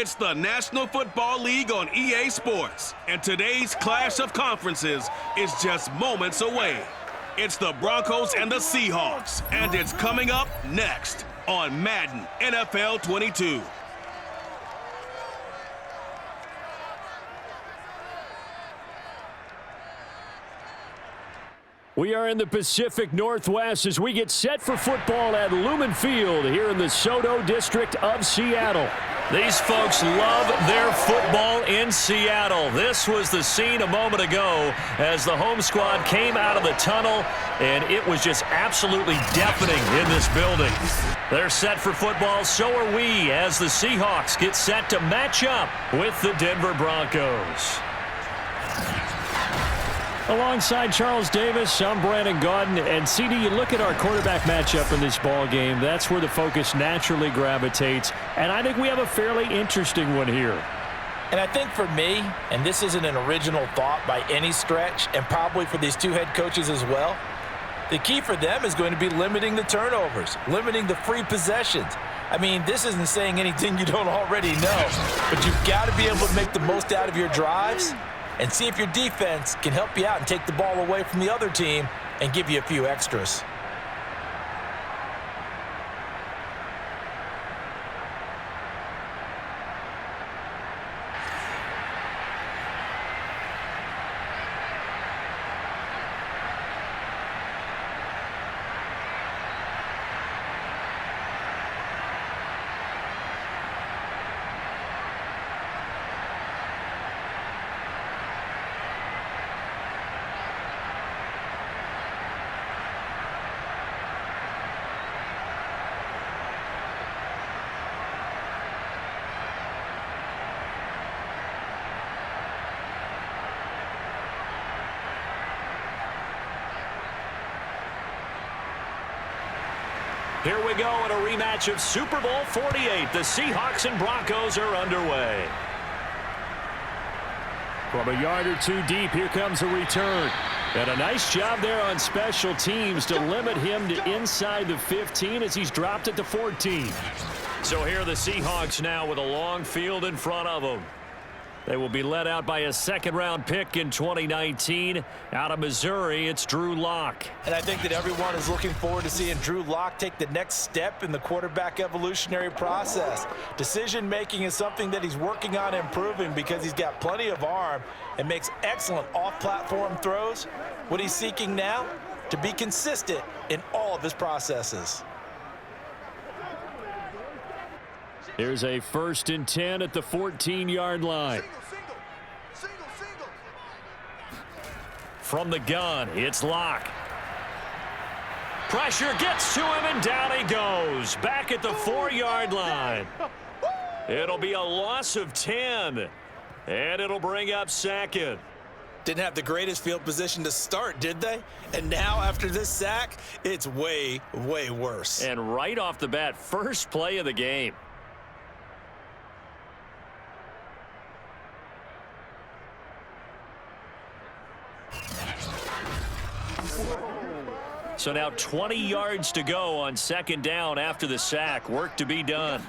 It's the National Football League on EA Sports, and today's clash of conferences is just moments away. It's the Broncos and the Seahawks, and it's coming up next on Madden NFL 22. We are in the Pacific Northwest as we get set for football at Lumen Field here in the Soto district of Seattle. These folks love their football in Seattle. This was the scene a moment ago as the home squad came out of the tunnel, and it was just absolutely deafening in this building. They're set for football, so are we, as the Seahawks get set to match up with the Denver Broncos. Alongside Charles Davis, I'm Brandon Gaudin, and CD, you look at our quarterback matchup in this ball game, that's where the focus naturally gravitates, and I think we have a fairly interesting one here. And I think for me, and this isn't an original thought by any stretch, and probably for these two head coaches as well, the key for them is going to be limiting the turnovers, limiting the free possessions. I mean, this isn't saying anything you don't already know, but you've got to be able to make the most out of your drives and see if your defense can help you out and take the ball away from the other team and give you a few extras. Here we go in a rematch of Super Bowl 48. The Seahawks and Broncos are underway. From a yard or two deep, here comes a return. And a nice job there on special teams to limit him to inside the 15 as he's dropped it to 14. So here are the Seahawks now with a long field in front of them. They will be led out by a second-round pick in 2019. Out of Missouri, it's Drew Lock. And I think that everyone is looking forward to seeing Drew Lock take the next step in the quarterback evolutionary process. Decision-making is something that he's working on improving because he's got plenty of arm and makes excellent off-platform throws. What he's seeking now? To be consistent in all of his processes. Here's a 1st and 10 at the 14-yard line. From the gun, it's Lock. Pressure gets to him, and down he goes. Back at the 4-yard line. It'll be a loss of 10, and it'll bring up second. Didn't have the greatest field position to start, did they? And now, after this sack, it's way, way worse. And right off the bat, first play of the game. So now 20 yards to go on second down after the sack. Work to be done.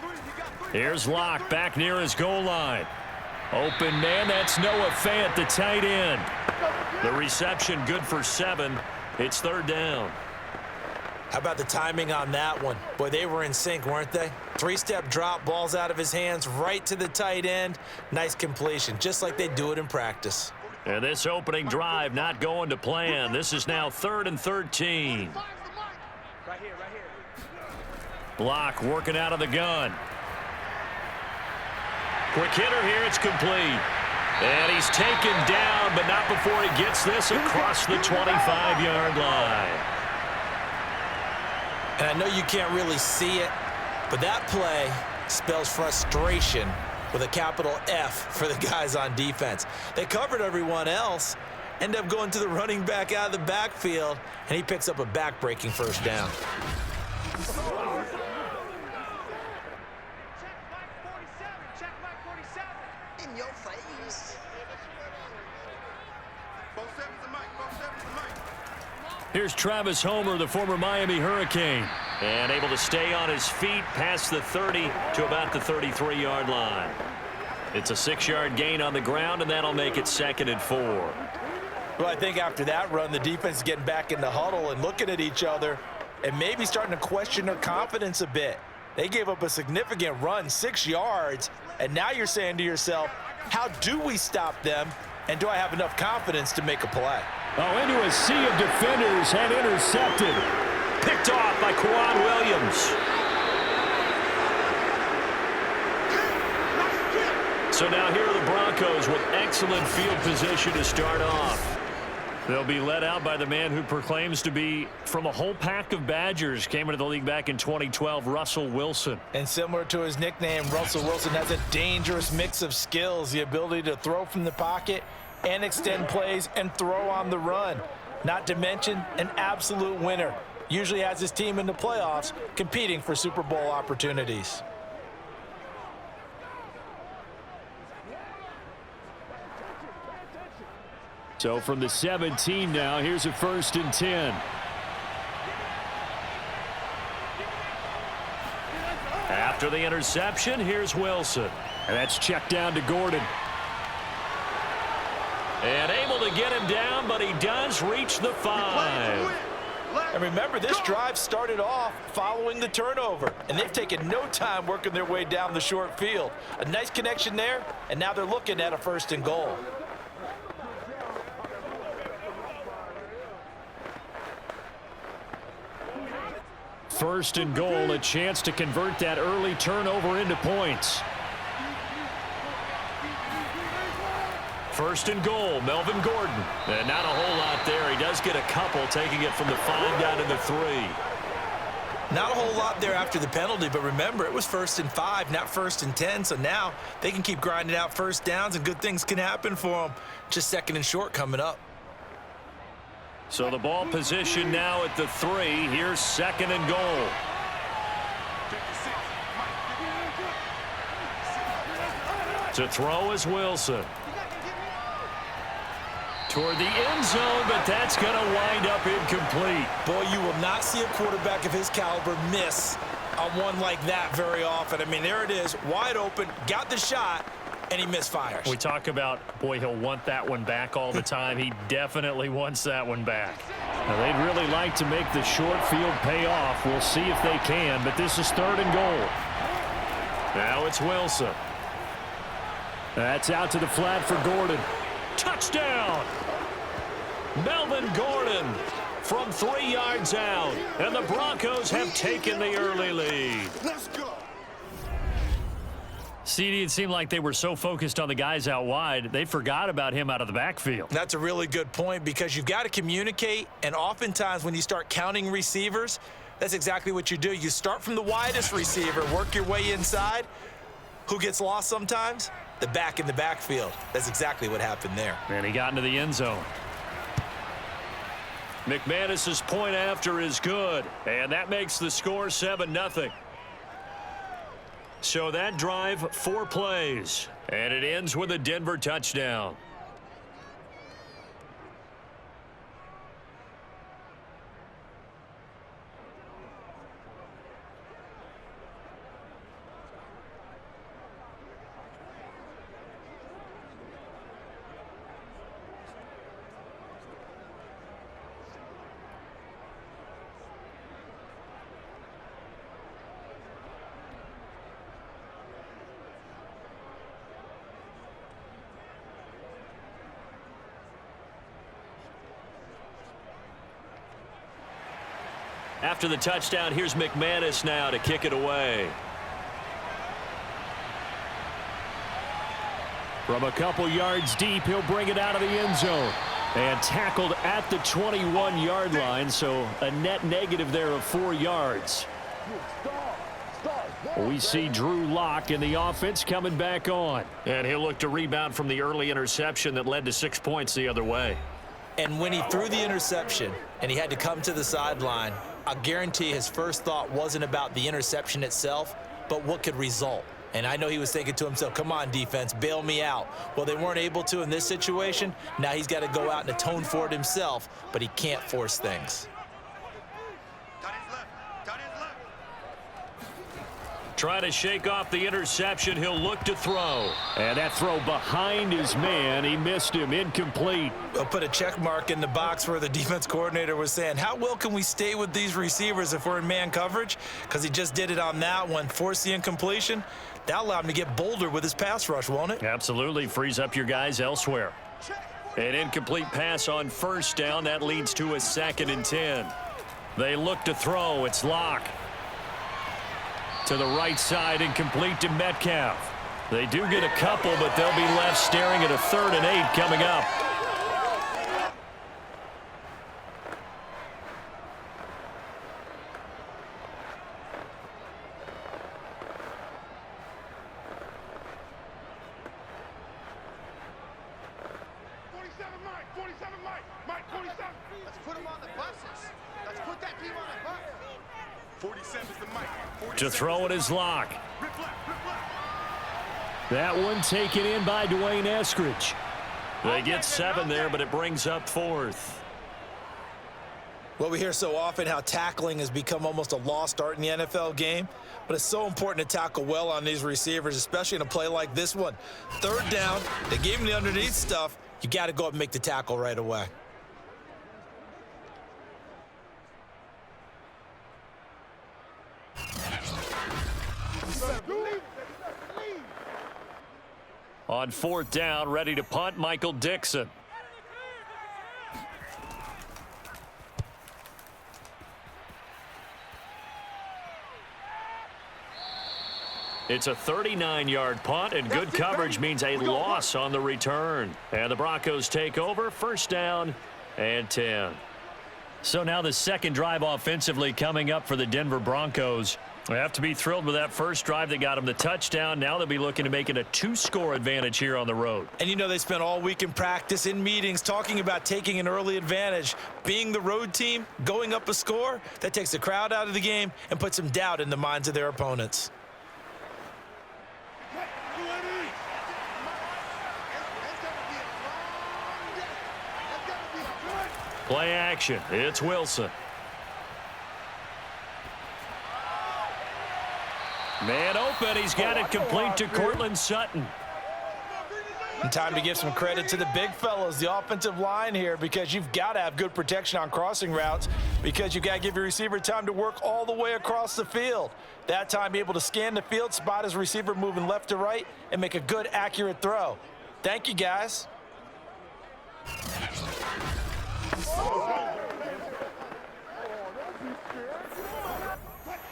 Here's Lock back near his goal line. Open man, that's Noah Fant, the tight end. The reception good for 7. It's 3rd down. How about the timing on that one? Boy, they were in sync, weren't they? 3-step drop, balls out of his hands, right to the tight end. Nice completion, just like they do it in practice. And this opening drive not going to plan. This is now 3rd and 13. Right here. Block working out of the gun. Quick hitter here, it's complete. And he's taken down, but not before he gets this across the 25-yard line. And I know you can't really see it, but that play spells frustration with a capital F for the guys on defense. They covered everyone else, end up going to the running back out of the backfield, and he picks up a back-breaking 1st down. In your face. Here's Travis Homer, the former Miami Hurricane, and able to stay on his feet past the 30 to about the 33-yard line. It's a 6-yard gain on the ground, and that'll make it 2nd and 4. Well, I think after that run, the defense is getting back in the huddle and looking at each other and maybe starting to question their confidence a bit. They gave up a significant run, 6 yards, and now you're saying to yourself, how do we stop them, and do I have enough confidence to make a play? Oh, into a sea of defenders and intercepted. Picked off by Quan Williams. So now here are the Broncos with excellent field position to start off. They'll be led out by the man who proclaims to be from a whole pack of Badgers. Came into the league back in 2012, Russell Wilson. And similar to his nickname, Russell Wilson has a dangerous mix of skills, the ability to throw from the pocket and extend plays and throw on the run. Not to mention an absolute winner. Usually has his team in the playoffs competing for Super Bowl opportunities. So from the 17 now, here's a 1st and 10. After the interception, here's Wilson. And that's checked down to Gordon. And able to get him down, but he does reach the 5. And remember, this drive started off following the turnover, and they've taken no time working their way down the short field. A nice connection there, and now they're looking at a 1st and goal. First and goal, a chance to convert that early turnover into points. 1st and goal, Melvin Gordon. And not a whole lot there. He does get a couple, taking it from the 5 down to the 3. Not a whole lot there after the penalty, but remember, it was 1st and 5, not 1st and 10, so now they can keep grinding out first downs, and good things can happen for them. Just 2nd and short coming up. So the ball position now at the 3. Here's 2nd and goal. To throw is Wilson. Toward the end zone, but that's going to wind up incomplete. Boy, you will not see a quarterback of his caliber miss on one like that very often. I mean, there it is, wide open, got the shot, and he misfires. We talk about, boy, he'll want that one back all the time. He definitely wants that one back. Now, they'd really like to make the short field pay off. We'll see if they can, but this is 3rd and goal. Now it's Wilson. That's out to the flat for Gordon. Touchdown! Melvin Gordon from 3 yards out, and the Broncos have taken the early lead. Let's go. CD, it seemed like they were so focused on the guys out wide, they forgot about him out of the backfield. That's a really good point, because you've got to communicate, and oftentimes when you start counting receivers, that's exactly what you do. You start from the widest receiver, work your way inside. Who gets lost sometimes? The back in the backfield. That's exactly what happened there. And he got into the end zone. McManus's point after is good, and that makes the score 7-0. So that drive, 4 plays, and it ends with a Denver touchdown. After the touchdown, here's McManus now to kick it away. From a couple yards deep, he'll bring it out of the end zone. And tackled at the 21-yard line, so a net negative there of 4 yards. We see Drew Lock in the offense coming back on. And he'll look to rebound from the early interception that led to 6 points the other way. And when he threw the interception and he had to come to the sideline, I guarantee his first thought wasn't about the interception itself, but what could result. And I know he was thinking to himself, come on, defense, bail me out. Well, they weren't able to in this situation. Now he's got to go out and atone for it himself, but he can't force things. Try to shake off the interception. He'll look to throw. And that throw behind his man. He missed him. Incomplete. I'll put a check mark in the box where the defense coordinator was saying, how well can we stay with these receivers if we're in man coverage? Because he just did it on that one. Force the incompletion. That allowed him to get bolder with his pass rush, won't it? Absolutely. Frees up your guys elsewhere. An incomplete pass on first down. That leads to a 2nd and 10. They look to throw. It's Locke. To the right side, incomplete to Metcalf. They do get a couple, but they'll be left staring at a 3rd and 8 coming up. To throw it is Locke. That one taken in by Dwayne Eskridge. They get 7 there, but it brings up 4th. Well, we hear so often how tackling has become almost a lost art in the NFL game, but it's so important to tackle well on these receivers, especially in a play like this one. 3rd down, they gave him the underneath stuff. You got to go up and make the tackle right away. On 4th down, ready to punt, Michael Dixon. It's a 39-yard punt, and good coverage means a loss on the return. And the Broncos take over, 1st down and 10. So now the second drive offensively coming up for the Denver Broncos. They have to be thrilled with that first drive that got them the touchdown. Now they'll be looking to make it a 2-score advantage here on the road. And you know they spent all week in practice, in meetings, talking about taking an early advantage. Being the road team, going up a score, that takes the crowd out of the game and puts some doubt in the minds of their opponents. Play action. It's Wilson. Man open. He's got it complete to Cortland Sutton. And time to give some credit to the big fellows, the offensive line here, because you've got to have good protection on crossing routes because you've got to give your receiver time to work all the way across the field. That time, be able to scan the field, spot his receiver moving left to right, and make a good, accurate throw. Thank you, guys.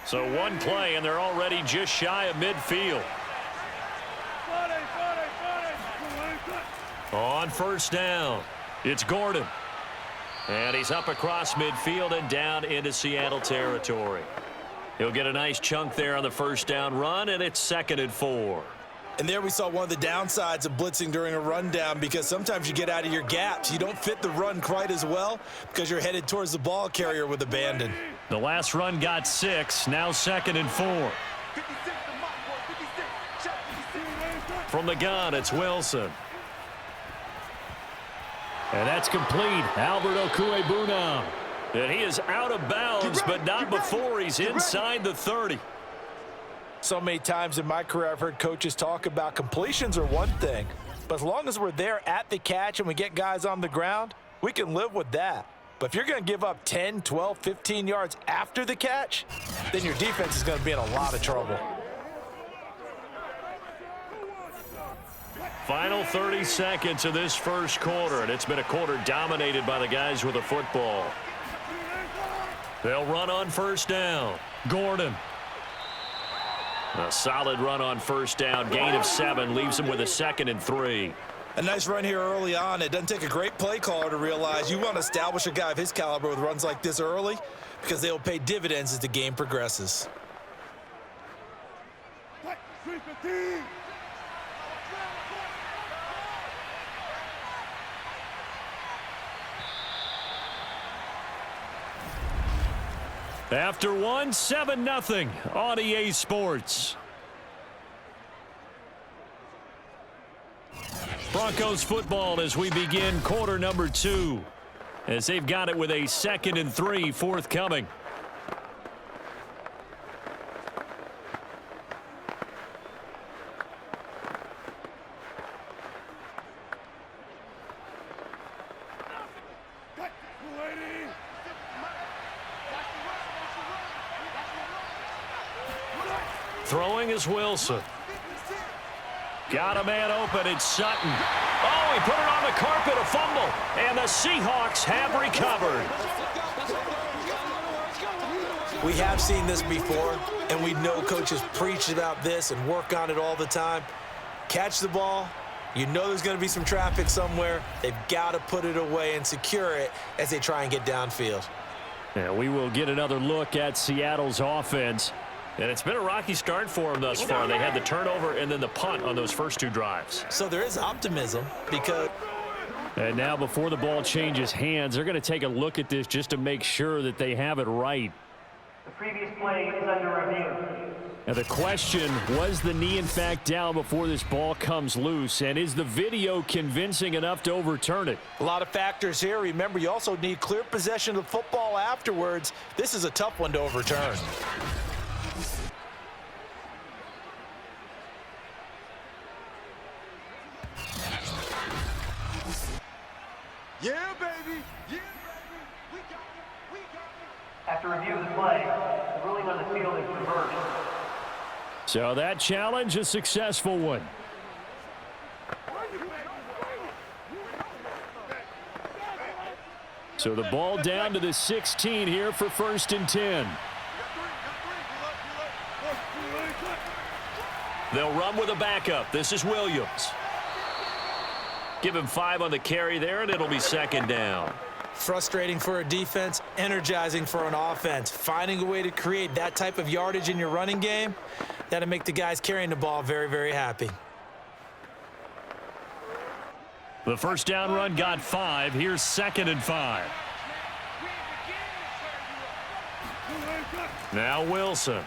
So one play, and they're already just shy of midfield. On 1st down, it's Gordon. And he's up across midfield and down into Seattle territory. He'll get a nice chunk there on the 1st down run, and it's 2nd and 4. And there we saw one of the downsides of blitzing during a rundown, because sometimes you get out of your gaps. You don't fit the run quite as well because you're headed towards the ball carrier with abandon. The last run got 6, now 2nd and 4. From the gun, it's Wilson. And that's complete. Albert Okwuegbunam. And he is out of bounds, but not before he's inside the 30. So many times in my career I've heard coaches talk about completions are one thing, but as long as we're there at the catch and we get guys on the ground, we can live with that. But if you're going to give up 10, 12, 15 yards after the catch, then your defense is going to be in a lot of trouble. Final 30 seconds of this first quarter, and it's been a quarter dominated by the guys with the football. They'll run on 1st down. Gordon. A solid run on 1st down. Gain of 7 leaves him with a 2nd and 3. A nice run here early on. It doesn't take a great play caller to realize you want to establish a guy of his caliber with runs like this early because they will pay dividends as the game progresses. After one, 7-0 on EA Sports. Broncos football as we begin quarter number 2, as they've got it with a 2nd and 3 forthcoming. Throwing is Wilson. Got a man open. It's Sutton. Oh, he put it on the carpet, a fumble. And the Seahawks have recovered. We have seen this before, and we know coaches preach about this and work on it all the time. Catch the ball. You know there's going to be some traffic somewhere. They've got to put it away and secure it as they try and get downfield. And we will get another look at Seattle's offense. And it's been a rocky start for them thus far. They had the turnover and then the punt on those first two drives. So there is optimism because... And now before the ball changes hands, they're going to take a look at this just to make sure that they have it right. The previous play is under review. Now the question, was the knee in fact down before this ball comes loose? And is the video convincing enough to overturn it? A lot of factors here. Remember, you also need clear possession of the football afterwards. This is a tough one to overturn. Yeah, baby. Yeah, baby. We got it. We got it. After review of the play, the ruling on the field is reversed. So that challenge, a successful one. So the ball down to the 16 here for 1st and 10. They'll run with a backup. This is Williams. Give him 5 on the carry there, and it'll be 2nd down. Frustrating for a defense, energizing for an offense. Finding a way to create that type of yardage in your running game, that'll make the guys carrying the ball very, very happy. The first down run got 5. Here's 2nd and 5. Now Wilson.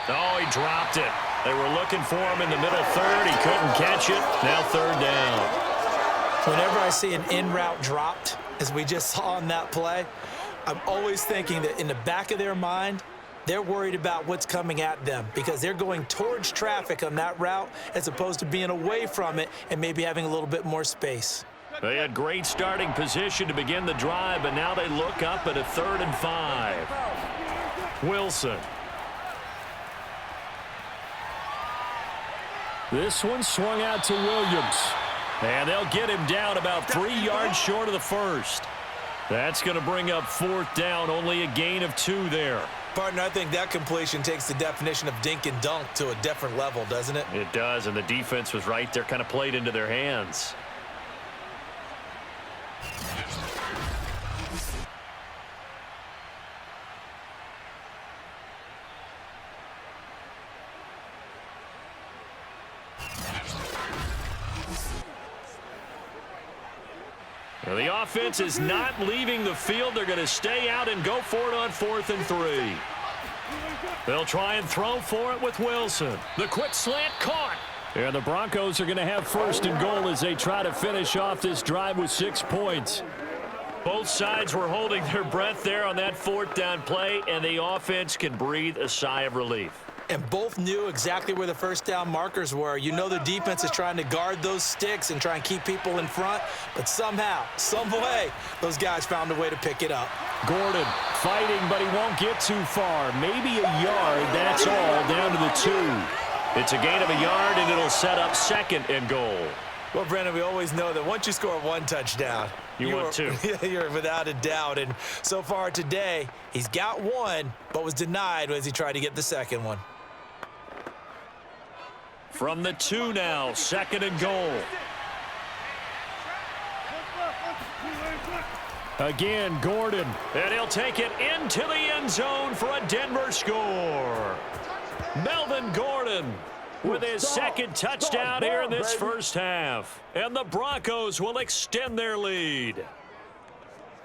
Oh, he dropped it. They were looking for him in the middle third. He couldn't catch it. Now 3rd down. Whenever I see an in-route dropped, as we just saw on that play, I'm always thinking that in the back of their mind, they're worried about what's coming at them because they're going towards traffic on that route as opposed to being away from it and maybe having a little bit more space. They had great starting position to begin the drive, but now they look up at a 3rd and 5. Wilson. This one swung out to Williams. And they'll get him down about 3 yards short of the first. That's going to bring up 4th down, only a gain of 2 there. Partner, I think that completion takes the definition of dink and dunk to a different level, doesn't it? It does, and the defense was right there, kind of played into their hands. Well, the offense is not leaving the field. They're going to stay out and go for it on 4th and 3. They'll try and throw for it with Wilson. The quick slant caught. And the Broncos are going to have 1st and goal as they try to finish off this drive with 6 points. Both sides were holding their breath there on that 4th down play, and the offense can breathe a sigh of relief. And both knew exactly where the first down markers were. You know the defense is trying to guard those sticks and try and keep people in front, but somehow, some way, those guys found a way to pick it up. Gordon fighting, but he won't get too far. Maybe a yard, that's all, down to the 2. It's a gain of a yard, and it'll set up 2nd and goal. Well, Brendan, we always know that once you score 1 touchdown, you want 2. You're without a doubt. And so far today, he's got 1, but was denied as he tried to get the 2nd one. From the 2 now, 2nd and goal. Again, Gordon. And he'll take it into the end zone for a Denver score. Melvin Gordon with his 2nd touchdown here in this first half. And the Broncos will extend their lead.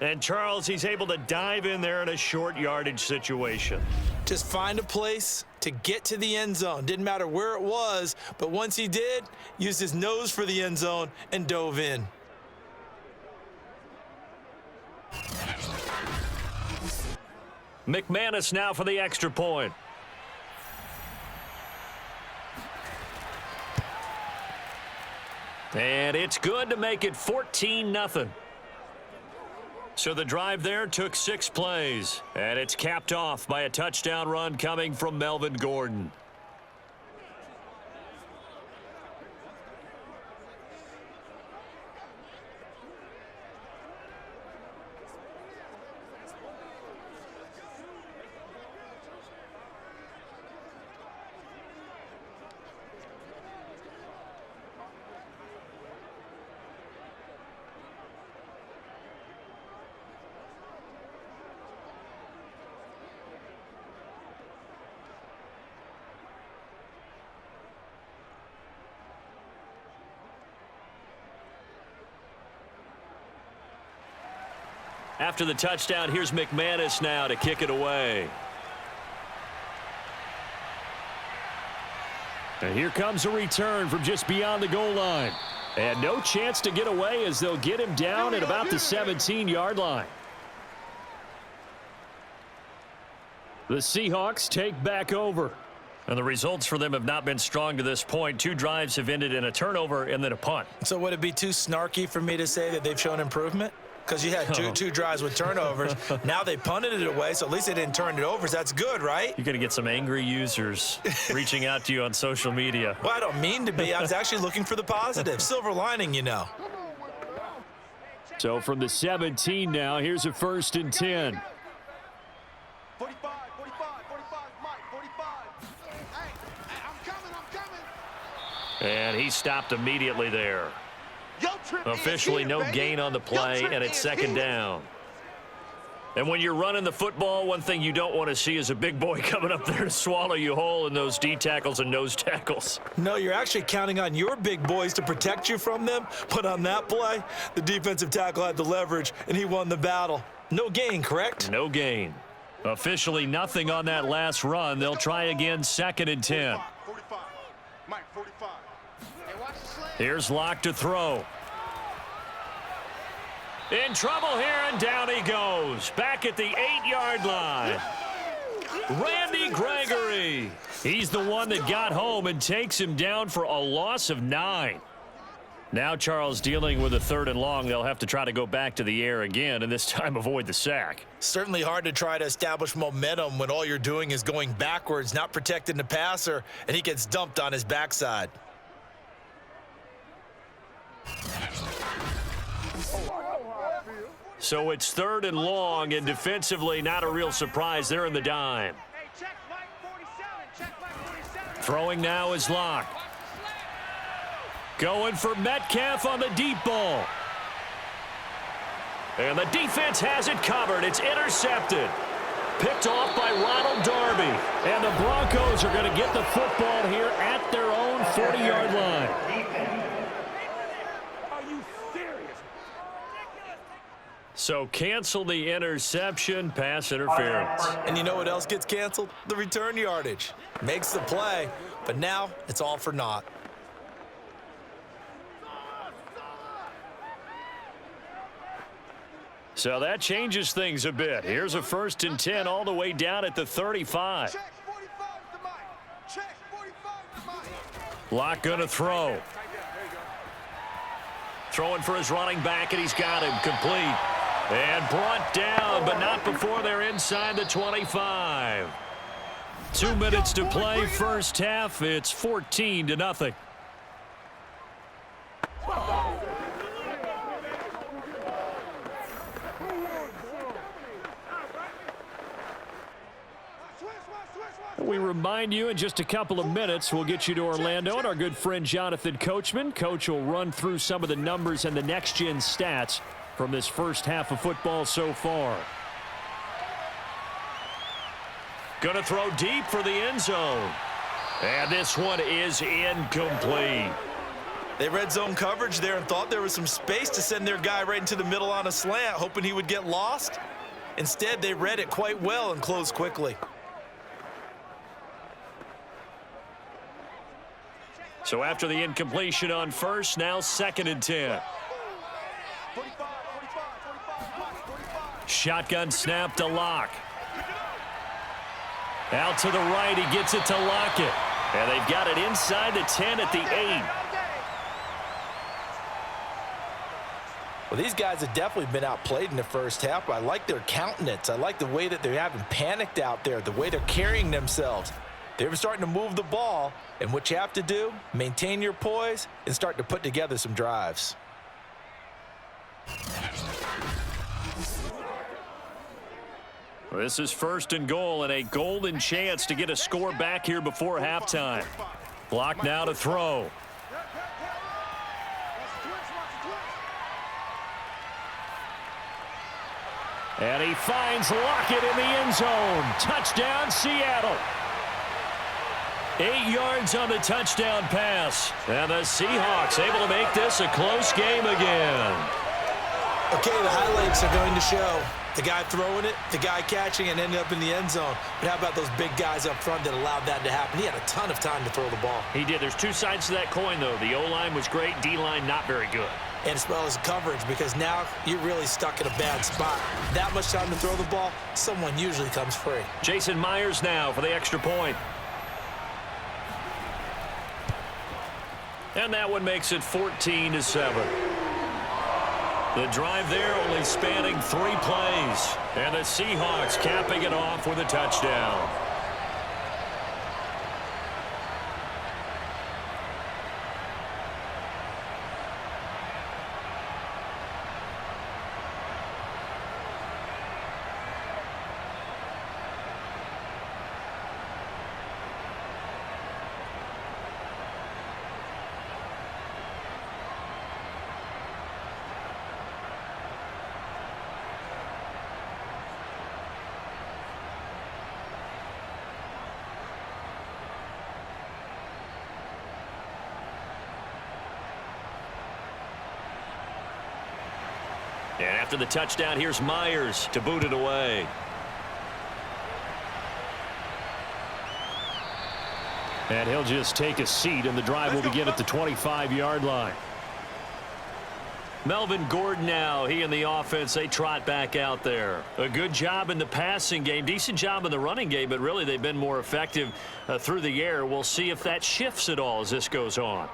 And Charles, he's able to dive in there in a short yardage situation. Just find a place to get to the end zone. Didn't matter where it was, but once he did, used his nose for the end zone and dove in. McManus now for the extra point. And it's good to make it 14-0. So the drive there took 6 plays, and it's capped off by a touchdown run coming from Melvin Gordon. After the touchdown, here's McManus now to kick it away. And here comes a return from just beyond the goal line. And no chance to get away as they'll get him down at about the 17-yard line. The Seahawks take back over. And the results for them have not been strong to this point. 2 drives have ended in a turnover and then a punt. So would it be too snarky for me to say that they've shown improvement? Because you had two drives with turnovers. Now they punted it away, so at least they didn't turn it over. So that's good, right? You're going to get some angry users reaching out to you on social media. Well, I don't mean to be. I was actually looking for the positive. Silver lining, you know. So from the 17 now, here's a 1st and 10. 45, 45, 45, Mike, 45. Hey, I'm coming. And he stopped immediately there. Officially no gain on the play, and it's 2nd down. And when you're running the football, one thing you don't want to see is a big boy coming up there to swallow you whole in those D tackles and nose tackles. No, you're actually counting on your big boys to protect you from them. But on that play, the defensive tackle had the leverage, and he won the battle. No gain, correct? No gain. Officially nothing on that last run. They'll try again, 2nd and 10. 45. Mike, 45. Here's Locke to throw. In trouble here, and down he goes. Back at the 8-yard line. Randy Gregory. He's the one that got home and takes him down for a loss of 9. Now Charles dealing with a 3rd and long. They'll have to try to go back to the air again, and this time avoid the sack. Certainly hard to try to establish momentum when all you're doing is going backwards, not protecting the passer, and he gets dumped on his backside. So it's 3rd and long, and defensively not a real surprise. They're in the dime. Hey, check Mike 47. Check Mike 47. Throwing now is Locke. Going for Metcalf on the deep ball. And the defense has it covered. It's intercepted. Picked off by Ronald Darby. And the Broncos are going to get the football here at their own 40-yard line. So cancel the interception, pass interference. And you know what else gets canceled? The return yardage. Makes the play, but now it's all for naught. So that changes things a bit. Here's a 1st and 10 all the way down at the 35. Check 45 to Mike. Check 45 to Mike. Locke gonna throw. Throwing for his running back, and he's got him complete. And brought down, but not before they're inside the 25. 2 minutes to play, first half. It's 14-0. We remind you in just a couple of minutes, we'll get you to Orlando and our good friend Jonathan Coachman. Coach will run through some of the numbers and the next-gen stats from this first half of football so far. Going to throw deep for the end zone. And this one is incomplete. They read zone coverage there and thought there was some space to send their guy right into the middle on a slant, hoping he would get lost. Instead, they read it quite well and closed quickly. So after the incompletion on first, now 2nd and 10. Shotgun snap to Locke. Out to the right, he gets it to Lockett. And they've got it inside the 10 at the 8. Well, these guys have definitely been outplayed in the first half, but I like their countenance. I like the way that they haven't panicked out there, the way they're carrying themselves. They're starting to move the ball, and what you have to do, maintain your poise and start to put together some drives. This is 1st and goal and a golden chance to get a score back here before halftime. Block now to throw. And he finds Lockett in the end zone. Touchdown, Seattle. 8 yards on the touchdown pass. And the Seahawks able to make this a close game again. Okay, the highlights are going to show the guy throwing it, the guy catching it, and ended up in the end zone. But how about those big guys up front that allowed that to happen? He had a ton of time to throw the ball. He did. There's two sides to that coin, though. The O-line was great. D-line not very good. And as well as coverage, because now you're really stuck in a bad spot. That much time to throw the ball, someone usually comes free. Jason Myers now for the extra point. And that one makes it 14-7. The drive there only spanning 3 plays. And the Seahawks capping it off with a touchdown. And after the touchdown, here's Myers to boot it away. And he'll just take a seat, and the drive will begin at the 25-yard line. Melvin Gordon now, he and the offense, they trot back out there. A good job in the passing game, decent job in the running game, but really they've been more effective through the air. We'll see if that shifts at all as this goes on.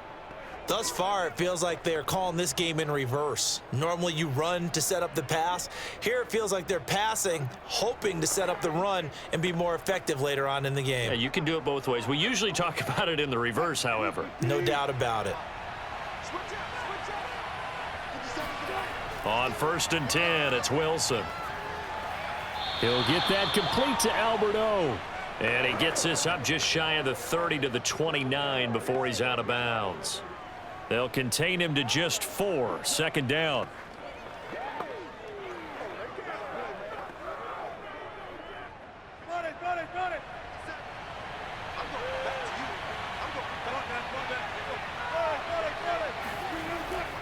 Thus far, it feels like they're calling this game in reverse. Normally, you run to set up the pass. Here, it feels like they're passing, hoping to set up the run and be more effective later on in the game. Yeah, you can do it both ways. We usually talk about it in the reverse, however. No doubt about it. On 1st and 10, it's Wilson. He'll get that complete to Albert O. And he gets this up just shy of the 30 to the 29 before he's out of bounds. They'll contain him to just 4. 2nd down.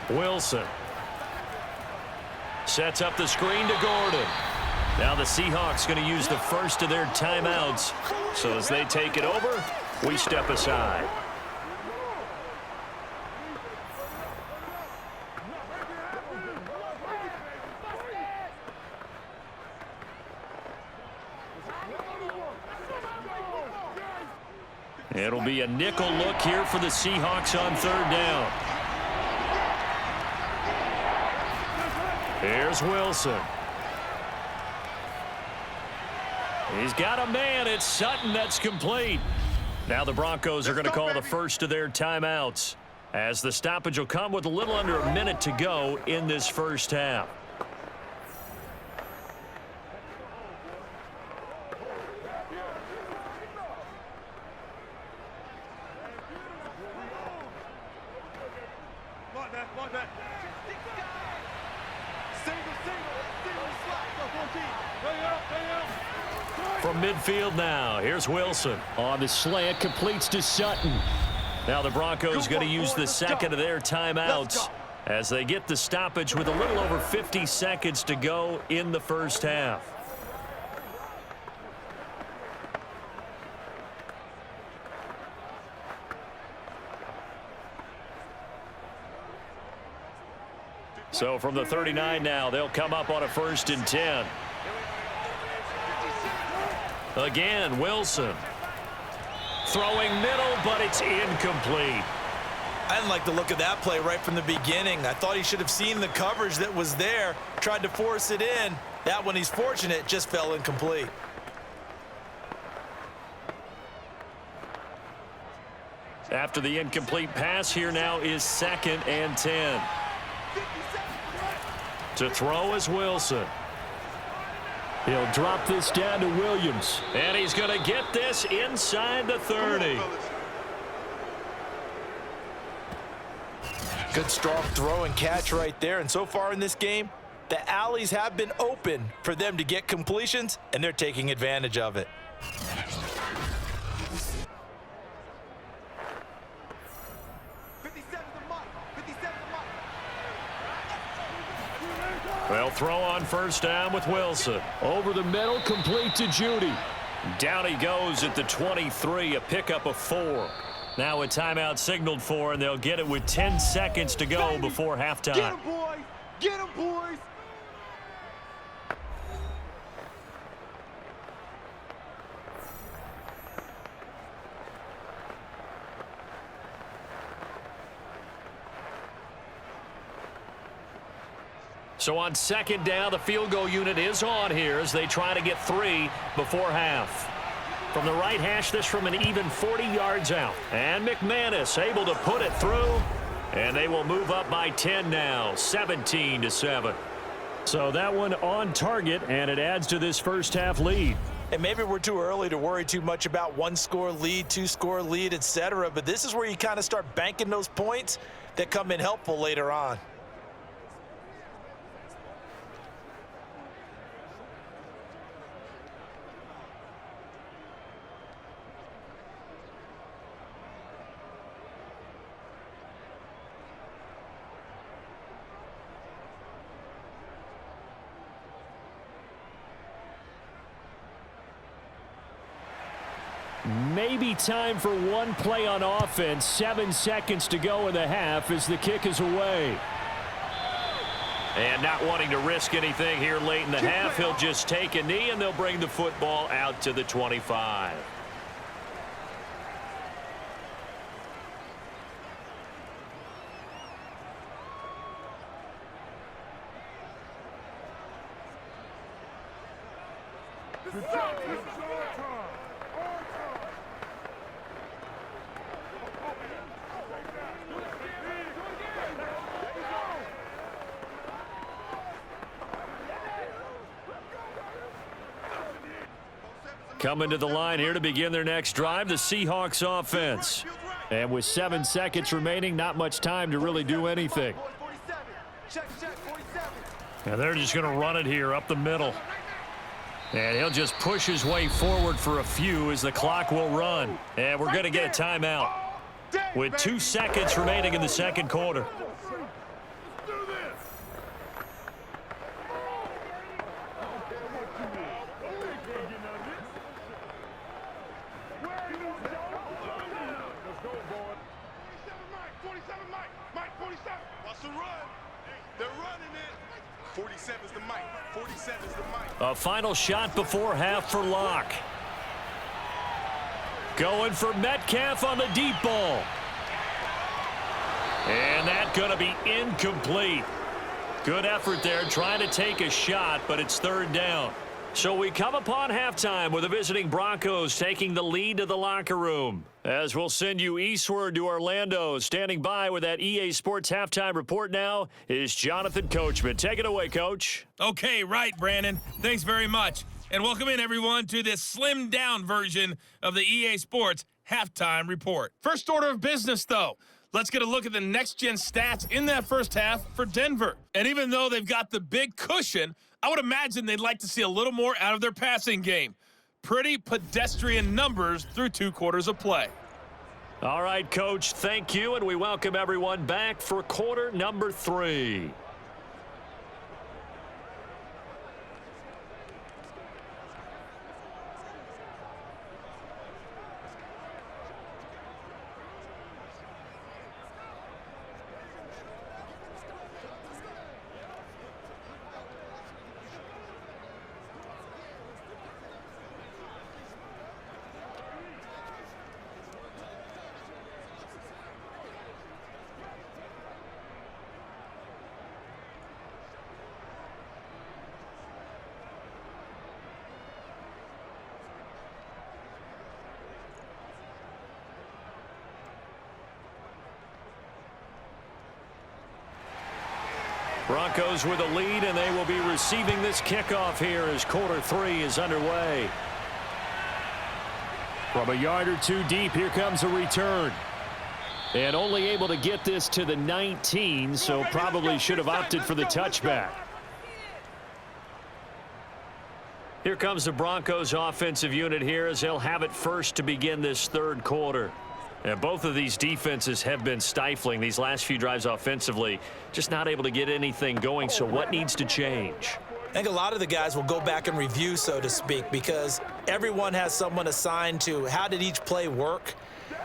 Wilson sets up the screen to Gordon. Now the Seahawks going to use the first of their timeouts. So as they take it over, we step aside. It'll be a nickel look here for the Seahawks on 3rd down. Here's Wilson. He's got a man. It's Sutton. That's complete. Now the Broncos are going to call the first of their timeouts, as the stoppage will come with a little under a minute to go in this first half. From midfield now, here's Wilson. On the slant, completes to Sutton. Now the Broncos going to use the second of their timeouts as they get the stoppage with a little over 50 seconds to go in the first half. So from the 39 now, they'll come up on a 1st and 10. Again, Wilson. Throwing middle, but it's incomplete. I didn't like the look of that play right from the beginning. I thought he should have seen the coverage that was there, tried to force it in. That one, he's fortunate, just fell incomplete. After the incomplete pass, here now is 2nd and 10. To throw is Wilson. He'll drop this down to Williams. And he's going to get this inside the 30. Good strong throw and catch right there. And so far in this game, the alleys have been open for them to get completions, and they're taking advantage of it. They'll throw on first down with Wilson. Over the middle, complete to Judy. Down he goes at the 23, a pickup of 4. Now a timeout signaled for, and they'll get it with 10 seconds to go before halftime. Get him, boys! Get him, boys! So on 2nd down, the field goal unit is on here as they try to get 3 before half. From the right hash, this from an even 40 yards out. And McManus able to put it through. And they will move up by 10 now, 17-7. So that one on target, and it adds to this first half lead. And maybe we're too early to worry too much about 1-score lead, 2-score lead, etc. But this is where you kind of start banking those points that come in helpful later on. Maybe time for one play on offense. 7 seconds to go in the half as the kick is away. And not wanting to risk anything here late in the half, he'll just take a knee and they'll bring the football out to the 25. Coming to the line here to begin their next drive, the Seahawks offense. And with 7 seconds remaining, not much time to really do anything. And they're just going to run it here up the middle. And he'll just push his way forward for a few as the clock will run. And we're going to get a timeout with 2 seconds remaining in the second quarter. A final shot before half for Locke. Going for Metcalf on the deep ball. And that's going to be incomplete. Good effort there trying to take a shot, but it's 3rd down. So we come upon halftime with the visiting Broncos taking the lead to the locker room. As we'll send you eastward to Orlando. Standing by with that EA Sports halftime report now is Jonathan Coachman. Take it away, Coach. Okay, right, Brandon. Thanks very much. And welcome in, everyone, to this slimmed-down version of the EA Sports halftime report. First order of business, though. Let's get a look at the next-gen stats in that first half for Denver. And even though they've got the big cushion, I would imagine they'd like to see a little more out of their passing game. Pretty pedestrian numbers through 2 quarters of play. All right, Coach, thank you, and we welcome everyone back for quarter number 3. Broncos with a lead, and they will be receiving this kickoff here as quarter 3 is underway. From a yard or two deep, here comes a return. And only able to get this to the 19, so probably should have opted for the touchback. Here comes the Broncos offensive unit here as they'll have it first to begin this third quarter. And both of these defenses have been stifling these last few drives offensively, just not able to get anything going. So what needs to change? I think a lot of the guys will go back and review, so to speak, because everyone has someone assigned to how did each play work.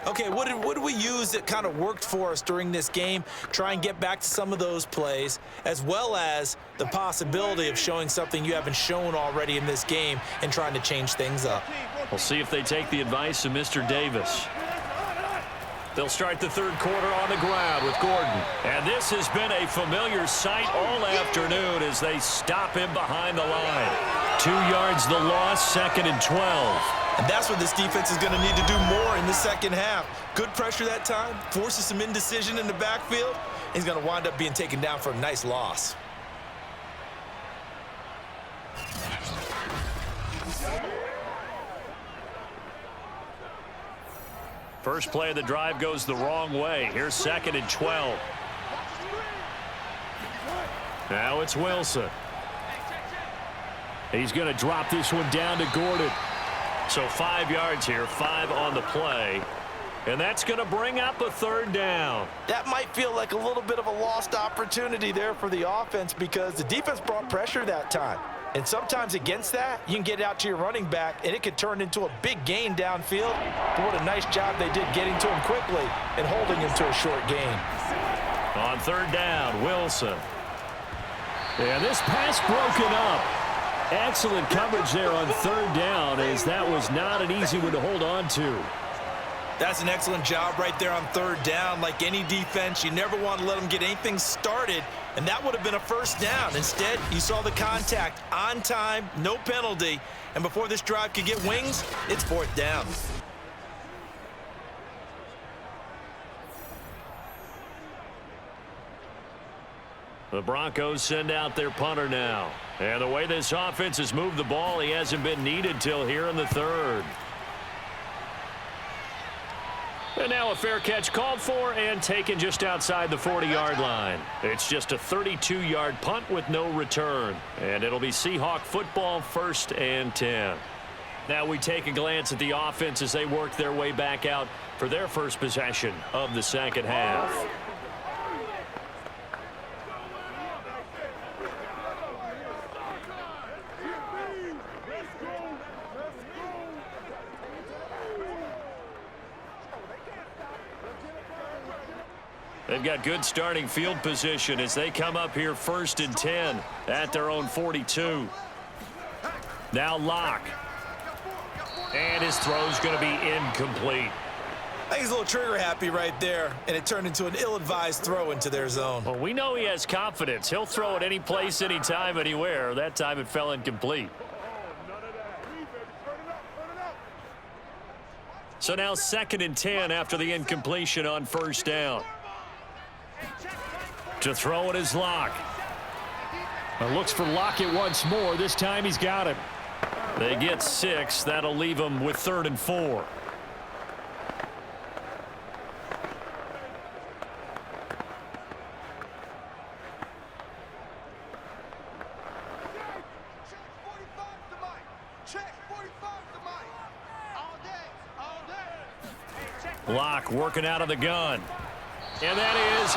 Okay, what did we use that kind of worked for us during this game? Try and get back to some of those plays, as well as the possibility of showing something you haven't shown already in this game and trying to change things up. We'll see if they take the advice of Mr. Davis. They'll start the third quarter on the ground with Gordon. And this has been a familiar sight all afternoon as they stop him behind the line. 2 yards the loss, 2nd and 12. And that's what this defense is going to need to do more in the second half. Good pressure that time, forces some indecision in the backfield. He's going to wind up being taken down for a nice loss. First play of the drive goes the wrong way. Here's 2nd and 12. Now it's Wilson. He's going to drop this one down to Gordon. So 5 yards here, 5 on the play. And that's going to bring up a third down. That might feel like a little bit of a lost opportunity there for the offense because the defense brought pressure that time. And sometimes against that, you can get out to your running back, and it could turn into a big gain downfield. But what a nice job they did getting to him quickly and holding him to a short gain. On third down, Wilson. And this pass broken up. Excellent coverage there on third down as that was not an easy one to hold on to. That's an excellent job right there on third down. Like any defense, you never want to let them get anything started, and that would have been a first down. Instead, you saw the contact on time, no penalty, and before this drive could get wings, it's 4th down. The Broncos send out their punter now. And the way this offense has moved the ball, he hasn't been needed till here in the third. And now a fair catch called for and taken just outside the 40-yard line. It's just a 32-yard punt with no return. And it'll be Seahawk football, 1st and 10. Now we take a glance at the offense as they work their way back out for their first possession of the second half. They've got good starting field position as they come up here 1st and 10 at their own 42. Now Locke. And his throw's going to be incomplete. I think he's a little trigger happy right there, and it turned into an ill-advised throw into their zone. Well, we know he has confidence. He'll throw it any place, anytime, anywhere. That time it fell incomplete. So now 2nd and 10 after the incompletion on 1st down. To throw it is Locke. Looks for Lockett once more. This time he's got him. They get 6. That'll leave them with 3rd and 4. Locke working out of the gun. And that is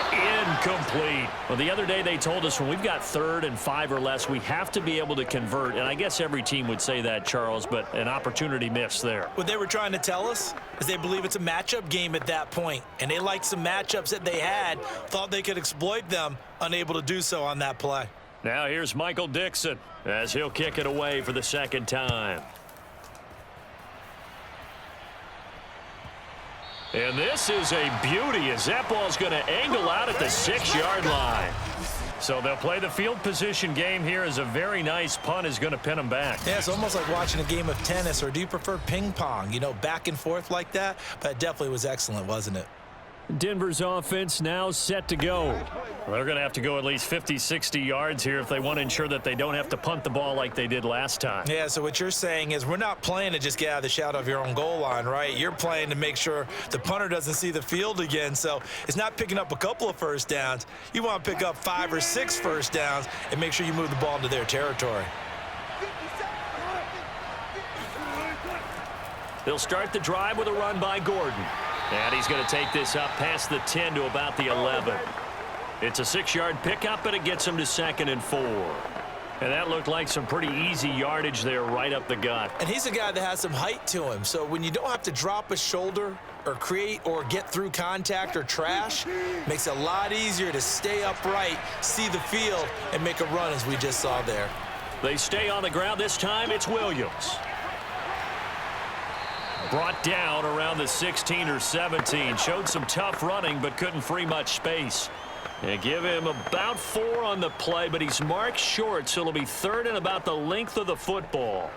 incomplete. Well, the other day they told us when we've got 3rd and 5 or less, we have to be able to convert. And I guess every team would say that, Charles, but an opportunity missed there. What they were trying to tell us is they believe it's a matchup game at that point. And they liked some matchups that they had, thought they could exploit them, unable to do so on that play. Now here's Michael Dixon as he'll kick it away for the 2nd time. And this is a beauty as that ball's going to angle out at the 6-yard line. So they'll play the field position game here as a very nice punt is going to pin them back. Yeah, it's almost like watching a game of tennis, or do you prefer ping pong? You know, back and forth like that? But it definitely was excellent, wasn't it? Denver's offense now set to go. They're going to have to go at least 50, 60 yards here if they want to ensure that they don't have to punt the ball like they did last time. Yeah, so what you're saying is we're not playing to just get out of the shadow of your own goal line, right? You're playing to make sure the punter doesn't see the field again. So it's not picking up a couple of first downs. You want to pick up 5 or 6 first downs and make sure you move the ball into their territory. They'll start the drive with a run by Gordon. And he's going to take this up past the 10 to about the 11. It's a 6-yard pickup, but it gets him to 2nd and 4. And that looked like some pretty easy yardage there right up the gut. And he's a guy that has some height to him. So when you don't have to drop a shoulder or create or get through contact or trash, makes it a lot easier to stay upright, see the field, and make a run as we just saw there. They stay on the ground. This time it's Williams. Brought down around the 16 or 17. Showed some tough running, but couldn't free much space. They give him about 4 on the play, but he's marked short, so it'll be 3rd and about the length of the football.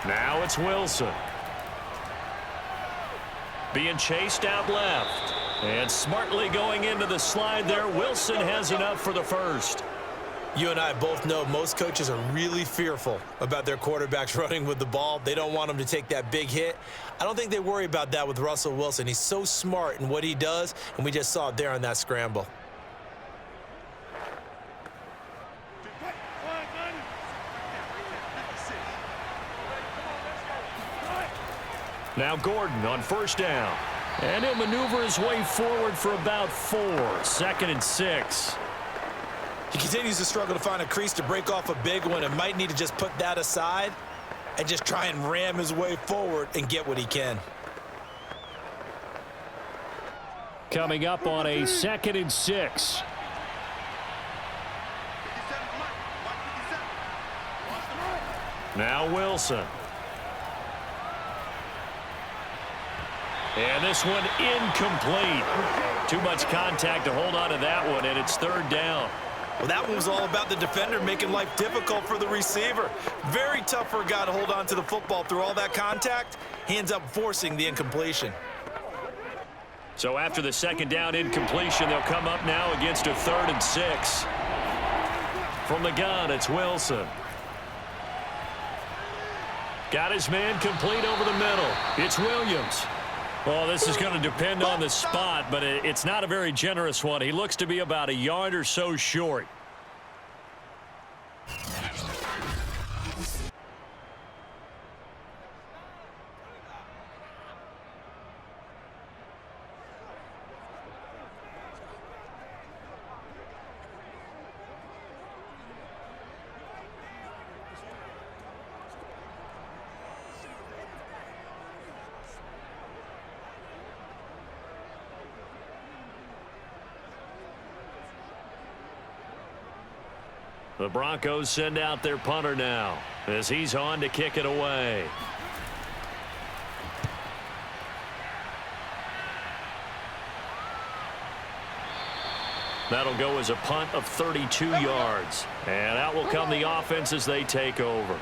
Now it's Wilson. Being chased out left. And smartly going into the slide there, Wilson has enough for the first. You and I both know most coaches are really fearful about their quarterbacks running with the ball. They don't want them to take that big hit. I don't think they worry about that with Russell Wilson. He's so smart in what he does, and we just saw it there on that scramble. Now Gordon on 1st down. And he'll maneuver his way forward for about 4. 2nd and 6. He continues to struggle to find a crease to break off a big one and might need to just put that aside and just try and ram his way forward and get what he can. Coming up on a 2nd and 6. Now Wilson. And this one incomplete. Too much contact to hold on to that one, and it's 3rd down. Well, that one was all about the defender making life difficult for the receiver. Very tough for a guy to hold on to the football through all that contact. He ends up forcing the incompletion. So after the 2nd down incompletion, they'll come up now against a 3rd and 6. From the gun, it's Wilson. Got his man complete over the middle. It's Williams. Well, this is going to depend on the spot, but it's not a very generous one. He looks to be about a yard or so short. The Broncos send out their punter now as he's on to kick it away. That'll go as a punt of 32 yards. And out will come the offense as they take over.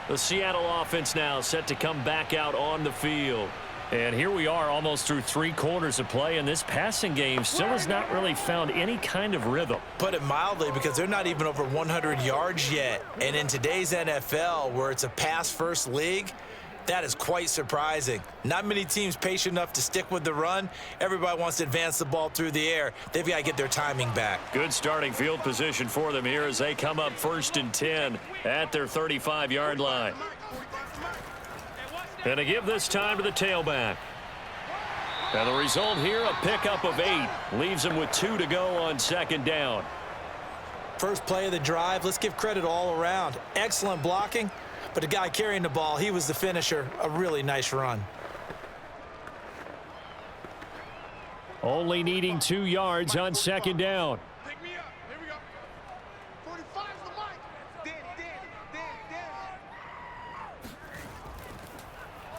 The Seattle offense now set to come back out on the field. And here we are almost through 3 quarters of play, and this passing game still has not really found any kind of rhythm. Put it mildly, because they're not even over 100 yards yet. And in today's NFL, where it's a pass-first league, that is quite surprising. Not many teams patient enough to stick with the run. Everybody wants to advance the ball through the air. They've got to get their timing back. Good starting field position for them here as they come up 1st and 10 at their 35-yard line. And to give this time to the tailback. And the result here, a pickup of 8. Leaves him with 2 to go on 2nd down. First play of the drive, let's give credit all around. Excellent blocking, but the guy carrying the ball, he was the finisher. A really nice run. Only needing 2 yards on 2nd down. Pick me up. Here we go. 45's the mic.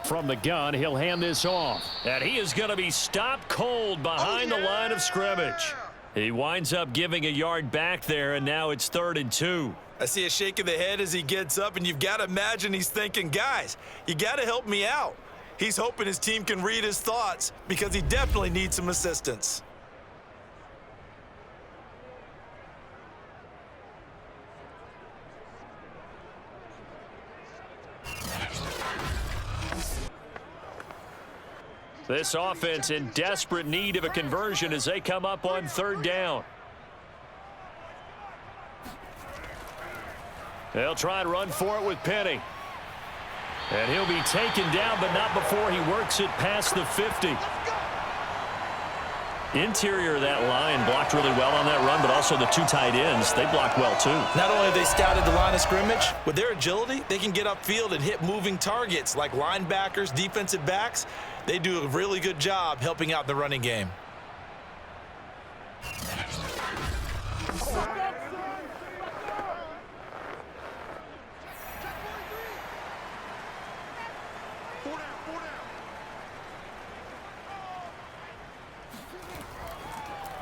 From the gun, he'll hand this off. And he is going to be stopped cold behind the line of scrimmage. He winds up giving a yard back there, and now it's 3rd and 2. I see a shake of the head as he gets up, and you've got to imagine he's thinking, guys, you got to help me out. He's hoping his team can read his thoughts because he definitely needs some assistance. This offense in desperate need of a conversion as they come up on 3rd down. They'll try and run for it with Penny. And he'll be taken down, but not before he works it past the 50. Interior of that line blocked really well on that run, but also the 2 tight ends, they blocked well too. Not only have they scouted the line of scrimmage, with their agility, they can get upfield and hit moving targets like linebackers, defensive backs. They do a really good job helping out the running game.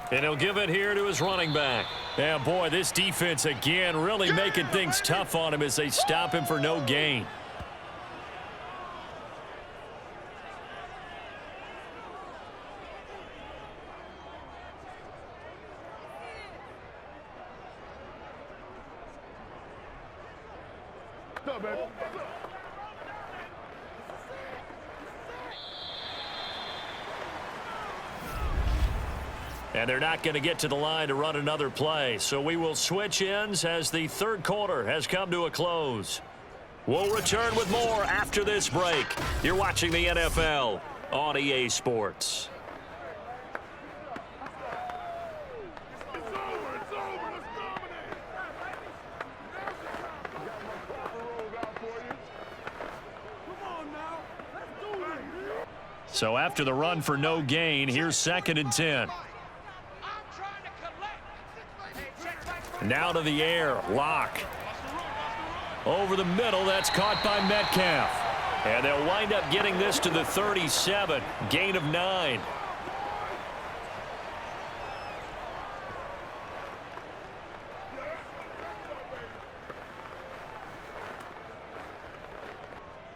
And he'll give it here to his running back. Yeah, boy, this defense again really making things tough on him as they stop him for no gain. And they're not going to get to the line to run another play. So we will switch ends as the 3rd quarter has come to a close. We'll return with more after this break. You're watching the NFL on EA Sports. So after the run for no gain, here's 2nd and 10. Now to the air, Locke. Over the middle, that's caught by Metcalf. And they'll wind up getting this to the 37, gain of 9.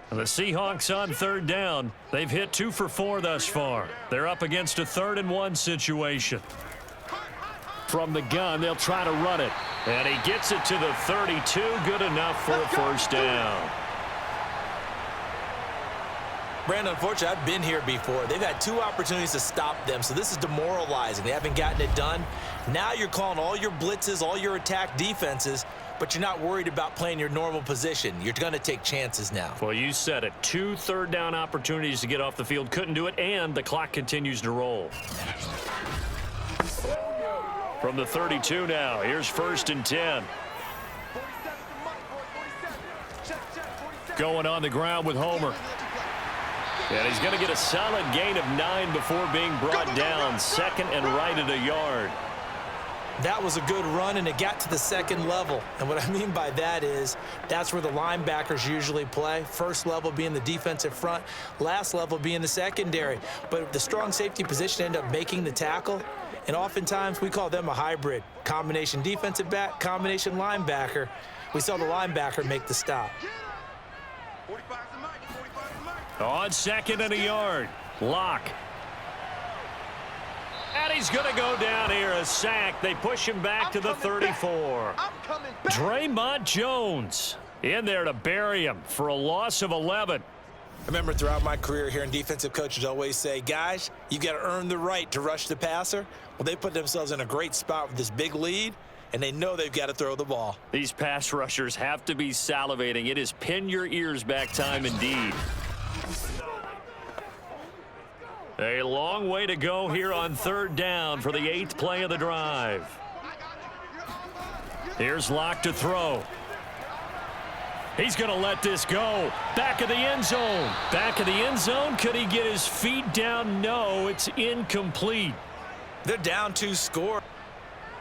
The Seahawks on 3rd down. They've hit 2 for 4 thus far. They're up against a 3rd and 1 situation. From the gun, they'll try to run it. And he gets it to the 32. Good enough for a 1st down. Brandon, unfortunately, I've been here before. They've had 2 opportunities to stop them, so this is demoralizing. They haven't gotten it done. Now you're calling all your blitzes, all your attack defenses, but you're not worried about playing your normal position. You're going to take chances now. Well, you said it. 2 3rd down opportunities to get off the field. Couldn't do it, and the clock continues to roll. From the 32 now, here's 1st and 10. Going on the ground with Homer. And he's going to get a solid gain of 9 before being brought down. 2nd and right at a yard. That was a good run, and it got to the 2nd level. And what I mean by that is that's where the linebackers usually play. 1st level being the defensive front, last level being the secondary. But the strong safety position ended up making the tackle. And oftentimes we call them a hybrid. Combination defensive back, combination linebacker. We saw the linebacker make the stop. On 2nd and a yard, Locke. And he's going to go down here, a sack. They push him back to the 34. Draymond Jones in there to bury him for a loss of 11. I remember throughout my career hearing defensive coaches always say, guys, you got to earn the right to rush the passer. Well, they put themselves in a great spot with this big lead, and they know they've got to throw the ball. These pass rushers have to be salivating. It is pin your ears back time indeed. A long way to go here on 3rd down for the 8th play of the drive. Here's Locke to throw. He's going to let this go. Back of the end zone. Back of the end zone. Could he get his feet down? No, it's incomplete. They're down 2 score.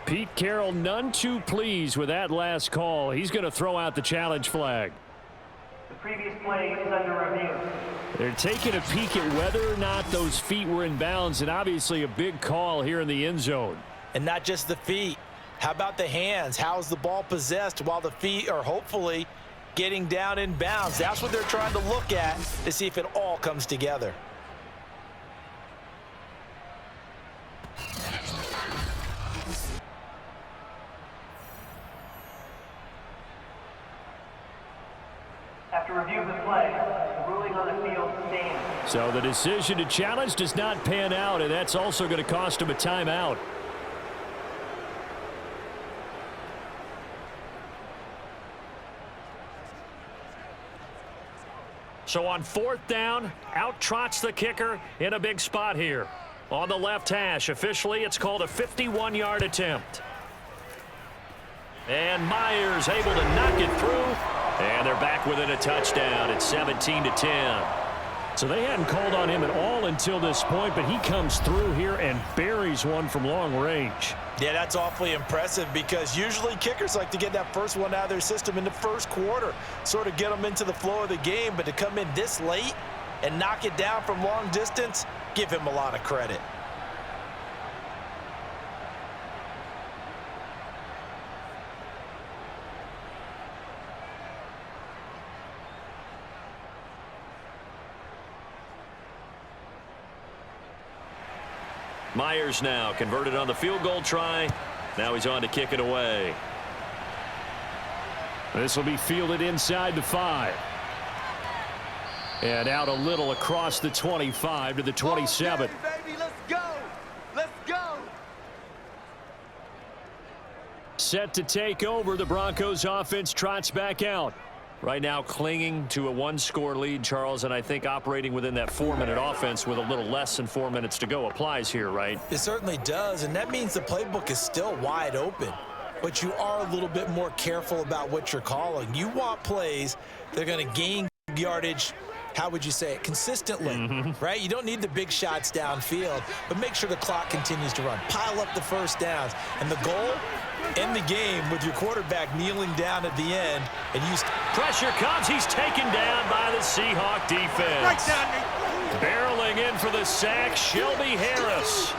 Pete Carroll none too pleased with that last call. He's going to throw out the challenge flag. The previous play is under review. They're taking a peek at whether or not those feet were in bounds, and obviously a big call here in the end zone. And not just the feet. How about the hands? How's the ball possessed while the feet are hopefully getting down in bounds? That's what they're trying to look at to see if it all comes together. After review of the play, the ruling on the field stands. So the decision to challenge does not pan out, and that's also going to cost him a timeout. So on 4th down, out trots the kicker in a big spot here. On the left hash, officially it's called a 51-yard attempt. And Myers able to knock it through. And they're back within a touchdown. It's 17-10. So they hadn't called on him at all until this point, but he comes through here and buries one from long range. Yeah, that's awfully impressive because usually kickers like to get that first one out of their system in the first quarter, sort of get them into the flow of the game, but to come in this late and knock it down from long distance, give him a lot of credit. Myers now converted on the field goal try. Now he's on to kick it away. This will be fielded inside the 5. And out a little across the 25 to the 27. Okay, baby, let's go. Let's go. Set to take over, the Broncos offense trots back out. Right now clinging to a 1-score lead, Charles, and I think operating within that 4-minute offense with a little less than 4 minutes to go applies here, right? It certainly does, and that means the playbook is still wide open. But you are a little bit more careful about what you're calling. You want plays that are going to gain yardage, how would you say it, consistently, right? You don't need the big shots downfield, but make sure the clock continues to run. Pile up the first downs. And the goal, end the game with your quarterback kneeling down at the end. And use pressure comes. He's taken down by the Seahawk defense. Right down, Nate. Barreling in for the sack, Shelby Harris.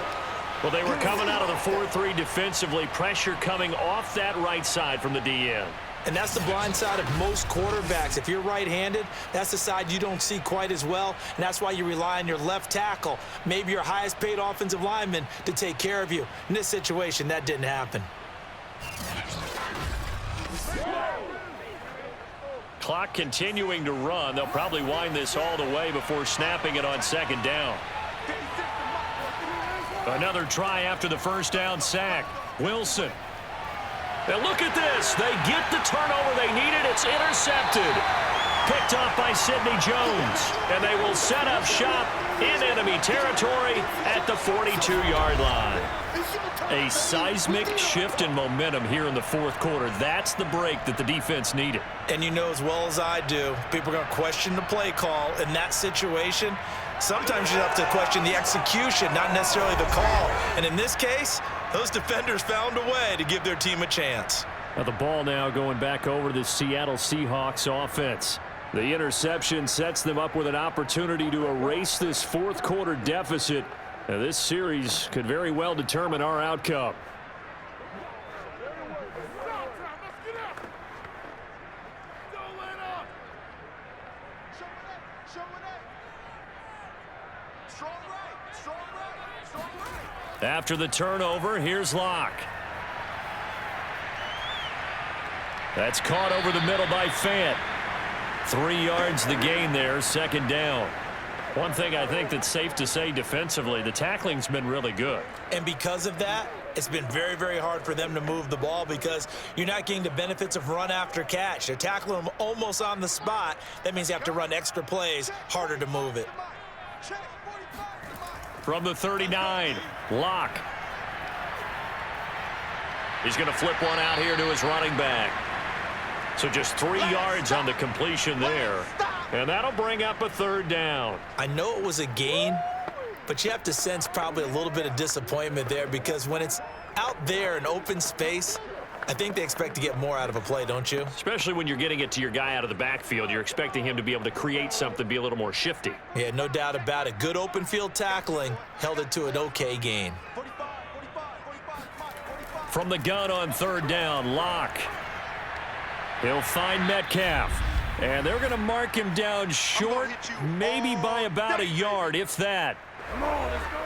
Well, they were coming out of the 4-3 defensively. Pressure coming off that right side from the DN. And that's the blind side of most quarterbacks. If you're right-handed, that's the side you don't see quite as well, and that's why you rely on your left tackle, maybe your highest-paid offensive lineman, to take care of you. In this situation, that didn't happen. Clock continuing to run. They'll probably wind this all the way before snapping it on 2nd down. Another try after the first down sack. Wilson. And look at this. They get the turnover they needed. It's intercepted. Picked off by Sidney Jones. And they will set up shop in enemy territory at the 42-yard line. A seismic shift in momentum here in the 4th quarter. That's the break that the defense needed. And you know as well as I do, people are going to question the play call in that situation. Sometimes you have to question the execution, not necessarily the call. And in this case, those defenders found a way to give their team a chance. Now the ball now going back over to the Seattle Seahawks offense. The interception sets them up with an opportunity to erase this 4th quarter deficit. Now this series could very well determine our outcome. After the turnover, here's Locke. That's caught over the middle by Fant. 3 yards the gain there, 2nd down. One thing I think that's safe to say defensively, the tackling's been really good. And because of that, it's been very, very hard for them to move the ball because you're not getting the benefits of run after catch. They're tackling them almost on the spot. That means you have to run extra plays, harder to move it. From the 39, Locke. He's going to flip one out here to his running back. So just 3 yards on the completion there. And that'll bring up a 3rd down. I know it was a gain, but you have to sense probably a little bit of disappointment there because when it's out there in open space, I think they expect to get more out of a play, don't you? Especially when you're getting it to your guy out of the backfield. You're expecting him to be able to create something, be a little more shifty. Yeah, no doubt about it. Good open field tackling held it to an okay gain. From the gun on third down, Locke. He'll find Metcalf. And they're going to mark him down short, maybe by about a yard, if that. Come on, let's go.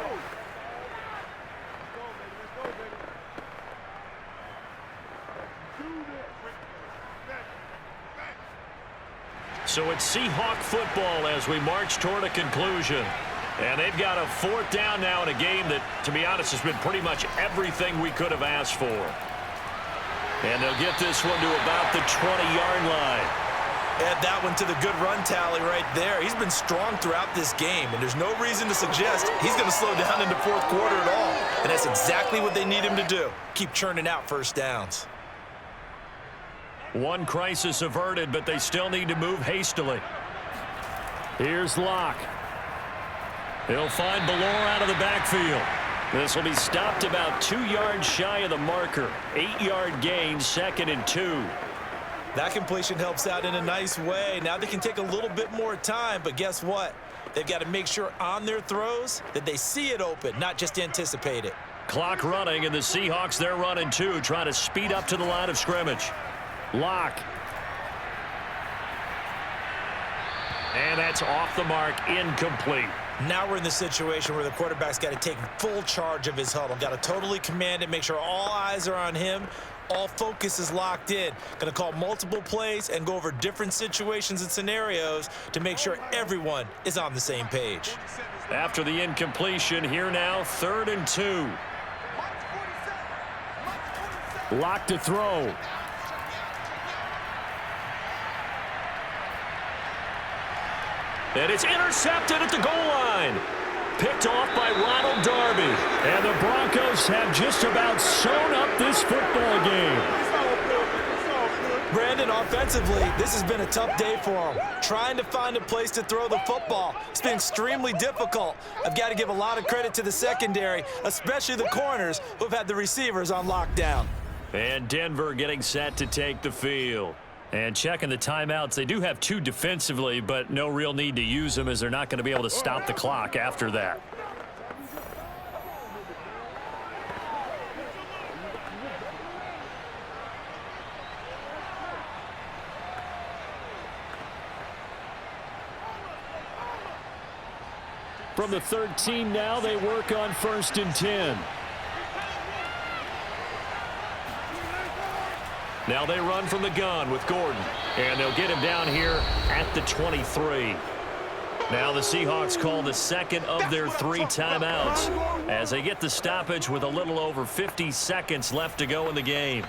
So it's Seahawk football as we march toward a conclusion. And they've got a fourth down now in a game that, to be honest, has been pretty much everything we could have asked for. And they'll get this one to about the 20-yard line. Add that one to the good run tally right there. He's been strong throughout this game, and there's no reason to suggest he's going to slow down in the fourth quarter at all. And that's exactly what they need him to do. Keep churning out first downs. One crisis averted, but they still need to move hastily. Here's Locke. He'll find Ballore out of the backfield. This will be stopped about 2 yards shy of the marker. 8-yard gain, 2nd and 2. That completion helps out in a nice way. Now they can take a little bit more time, but guess what? They've got to make sure on their throws that they see it open, not just anticipate it. Clock running, and the Seahawks, they're running too, trying to speed up to the line of scrimmage. Locke. And that's off the mark, incomplete. Now we're in the situation where the quarterback's got to take full charge of his huddle. Got to totally command it, make sure all eyes are on him. All focus is locked in. Going to call multiple plays and go over different situations and scenarios to make sure everyone is on the same page. After the incompletion, here now, 3rd and 2. Locke to throw. And it's intercepted at the goal line. Picked off by Ronald Darby. And the Broncos have just about sewn up this football game. Brandon, offensively, this has been a tough day for him. Trying to find a place to throw the football. It's been extremely difficult. I've got to give a lot of credit to the secondary, especially the corners who've had the receivers on lockdown. And Denver getting set to take the field. And checking the timeouts, they do have 2 defensively, but no real need to use them as they're not going to be able to stop the clock after that. From the 13 now, they work on 1st and 10. Now they run from the gun with Gordon, and they'll get him down here at the 23. Now the Seahawks call the second of their 3 timeouts as they get the stoppage with a little over 50 seconds left to go in the game.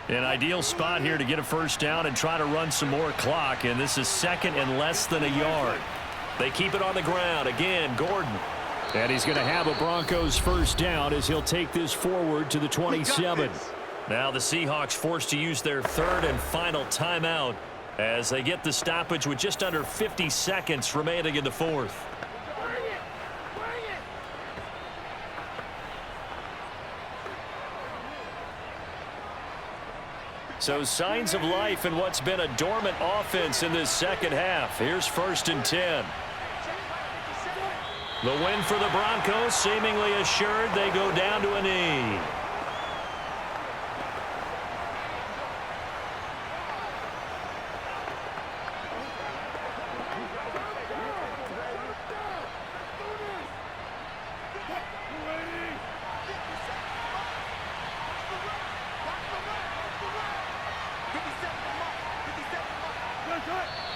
An ideal spot here to get a first down and try to run some more clock, and this is 2nd and less than a yard. They keep it on the ground. Again, Gordon. And he's going to have a Broncos first down as he'll take this forward to the 27. Now the Seahawks forced to use their 3rd and final timeout as they get the stoppage with just under 50 seconds remaining in the 4th. So signs of life in what's been a dormant offense in this second half. Here's 1st and 10. The win for the Broncos seemingly assured. They go down to a knee.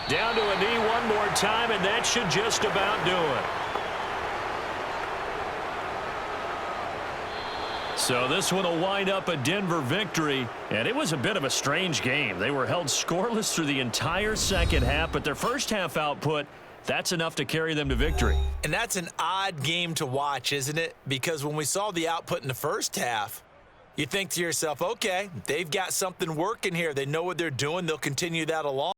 Down to a knee one more time, and that should just about do it. So this one will wind up a Denver victory, and it was a bit of a strange game. They were held scoreless through the entire second half, but their first half output, that's enough to carry them to victory. And that's an odd game to watch, isn't it? Because when we saw the output in the first half, you think to yourself, okay, they've got something working here. They know what they're doing. They'll continue that along.